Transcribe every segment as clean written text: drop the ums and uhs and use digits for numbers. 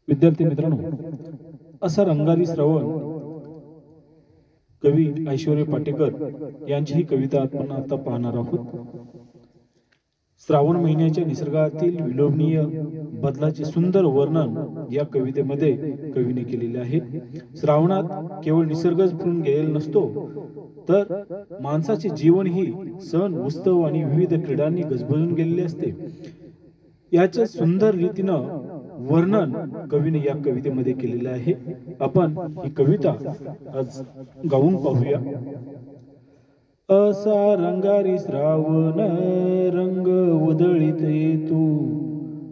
विद्यार्थी मित्रांनो, असा रंगारी श्रवण कवी ऐश्वर्य पाटेकर यांची ही कविता आपण आता पाहणार आहोत. श्रावण महिन्याच्या निसर्गातील विलोभनीय बदलाचे सुंदर वर्णन या कवितेमध्ये कवीने केलेले आहे. श्रावणात केवळ निसर्गच फुलून गेलेला नसतो, तर माणसाचे जीवनही सण, उत्सव आणि विविध क्रीडांनी गजबजून गेलेले असते. याचे सुंदर रीतीनं वर्णन कवीने या कवितेमध्ये केलेले आहे. आपण ही कविता आज गाऊन पाहूया. असा रंगारी श्रावण रंग उधळीत येतो,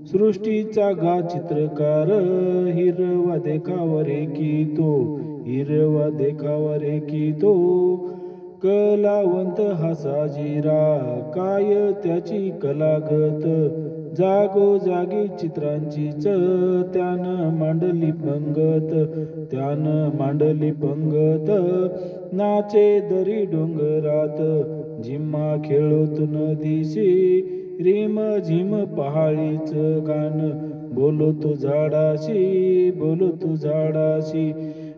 सृष्टीचा गा चित्रकार हिरवा देखावा रेखितो, हिरवा देखावा रेखितो. कलावंत हा साजिरा काय त्याची कलागत, जागोजागी चित्रांचीच त्यानं मांडली पंगत, त्यानं मांडली पंगत. नाचे दरी डोंगरात झिम्मा खेळत नदीशी, रिम झिम पहाडीच गाण बोलतो झाडाशी, बोलतो झाडाशी.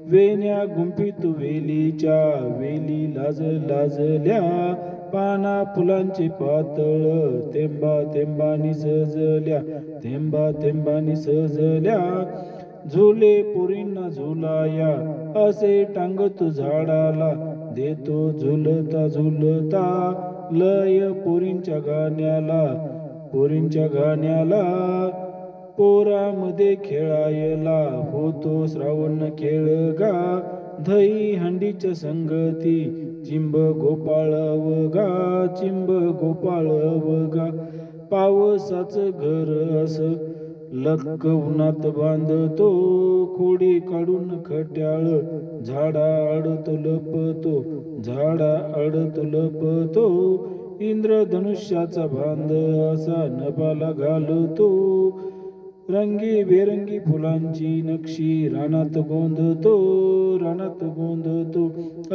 वेण्या गुंफीत वेलीच्या वेली लाज लाजल्या, पाना फुलांचे पातळ थेंबा थेंबानी सजल्या, थेंबा थेंबानी सजल्या. झुले पोरींना झुलाया असे टांगतो झाडाला, देतो झुलता झुलता लय पोरींच्या गाण्याला, पोरींच्या गाण्याला. पोरामध्ये खेळायला होतो श्रावण खेळ गा, दही हंडीच्या संगती चिंब गोपाळ अवघा, चिंब गोपाळ अवघा. पावसाचं घर असं लक्क उन्हात बांधतो, खोडी काढून खट्याळ झाडा आडतो लपतो, झाडा आडतो लपतो. इंद्रधनुष्याचा बांध असा नभाला घालतो, रंगी बेरंगी फुलांची नक्षी रानात गोंधतो, रानात गोंधतो.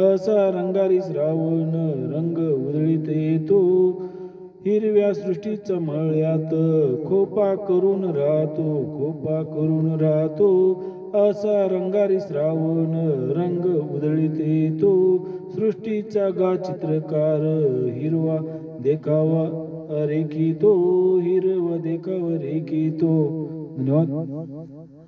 असा रंगारी श्रावण रंग उधळीत येतो, हिरव्या सृष्टीच्या मळ्यात खोपा करून राहतो, खोपा करून राहतो. असा रंगारी श्रावण रंग उधळीत येतो, सृष्टीचा गा चित्रकार हिरवा देखावा रेखितो, हिरवा देखावा रेखितो. धन्यवाद.